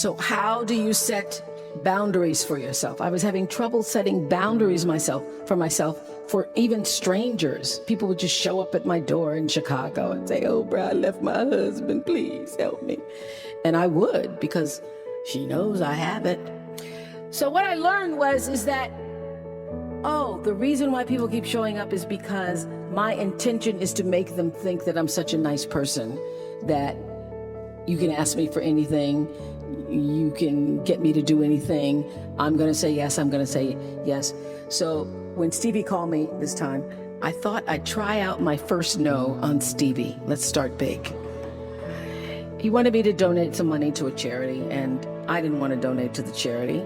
So how do you set boundaries for yourself? I was having trouble setting boundaries for myself, for even strangers. People would just show up at my door in Chicago and say, "Oprah, I left my husband, please help me." And I would, because she knows I have it. So what I learned is that, the reason why people keep showing up is because my intention is to make them think that I'm such a nice person, that you can ask me for anything, you can get me to do anything, I'm gonna say yes, I'm gonna say yes. So when Stevie called me this time, I thought I'd try out my first no on Stevie. Let's start big. He wanted me to donate some money to a charity, and I didn't want to donate to the charity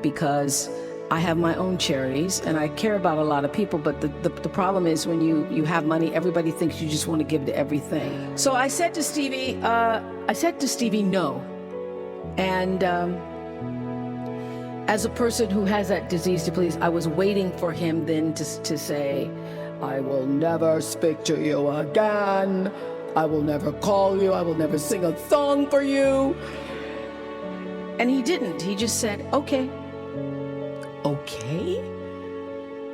because I have my own charities and I care about a lot of people, but the problem is when you have money, everybody thinks you just want to give to everything. So I said to Stevie, no. And as a person who has that disease to please, I was waiting for him then to say, "I will never speak to you again. I will never call you. I will never sing a song for you." And he didn't. He just said, "Okay." "Okay?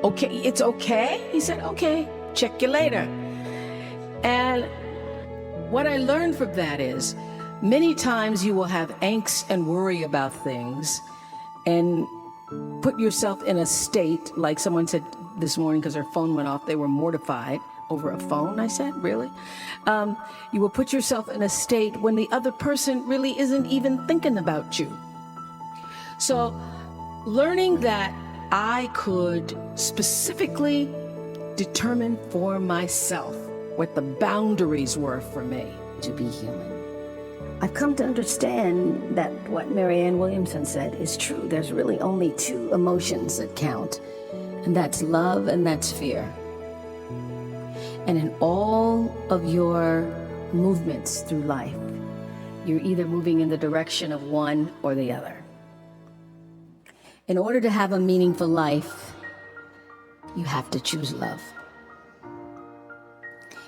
Okay, it's okay?" He said, "Okay, check you later." And what I learned from that is, many times you will have angst and worry about things and put yourself in a state, like someone said this morning because their phone went off, they were mortified over a phone. I said, really? You will put yourself in a state when the other person really isn't even thinking about you. So learning that I could specifically determine for myself what the boundaries were for me to be human. I've come to understand that what Marianne Williamson said is true. There's really only two emotions that count, and that's love and that's fear. And in all of your movements through life, you're either moving in the direction of one or the other. In order to have a meaningful life, you have to choose love.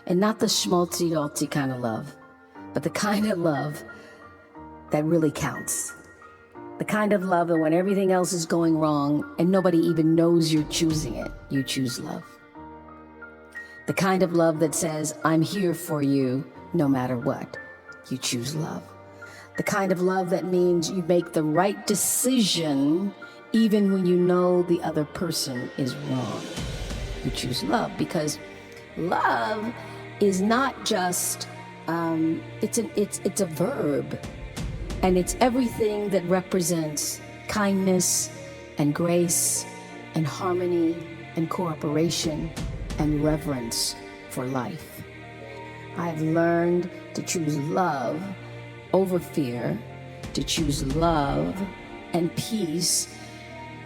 And not the schmaltzy-daltzy kind of love, but the kind of love that really counts. The kind of love that when everything else is going wrong and nobody even knows you're choosing it, you choose love. The kind of love that says, "I'm here for you no matter what," you choose love. The kind of love that means you make the right decision even when you know the other person is wrong. You choose love, because love is not just, it's a verb, and it's everything that represents kindness and grace and harmony and cooperation and reverence for life. I've learned to choose love over fear, to choose love and peace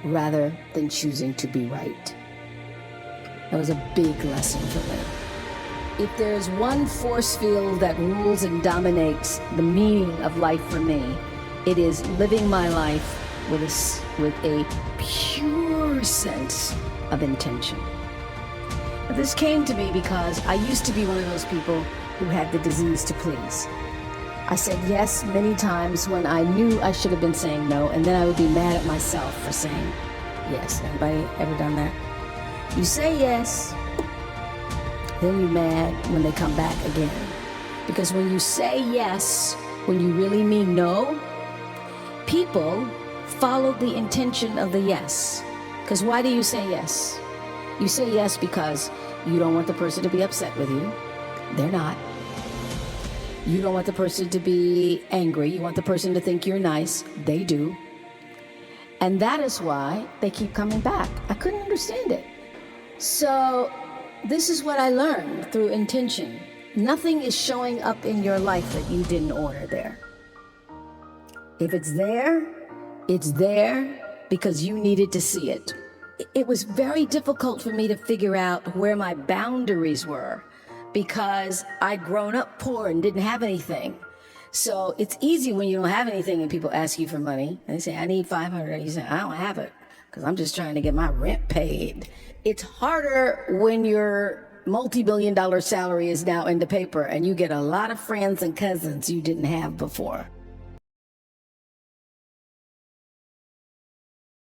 rather than choosing to be right. That was a big lesson for me. If there's one force field that rules and dominates the meaning of life for me, it is living my life with a pure sense of intention. Now, this came to me because I used to be one of those people who had the disease to please. I said yes many times when I knew I should have been saying no, and then I would be mad at myself for saying yes. Anybody ever done that? You say yes, then you're mad when they come back again. Because when you say yes, when you really mean no, people follow the intention of the yes. Because why do you say yes? You say yes because you don't want the person to be upset with you. They're not. You don't want the person to be angry. You want the person to think you're nice. They do. And that is why they keep coming back. I couldn't understand it. So this is what I learned through intention. Nothing is showing up in your life that you didn't order there. If it's there because you needed to see it. It was very difficult for me to figure out where my boundaries were, because I'd grown up poor and didn't have anything. So it's easy when you don't have anything and people ask you for money and they say, "I need $500. You say, "I don't have it because I'm just trying to get my rent paid." It's harder when your multi-billion-dollar salary is now in the paper and you get a lot of friends and cousins you didn't have before.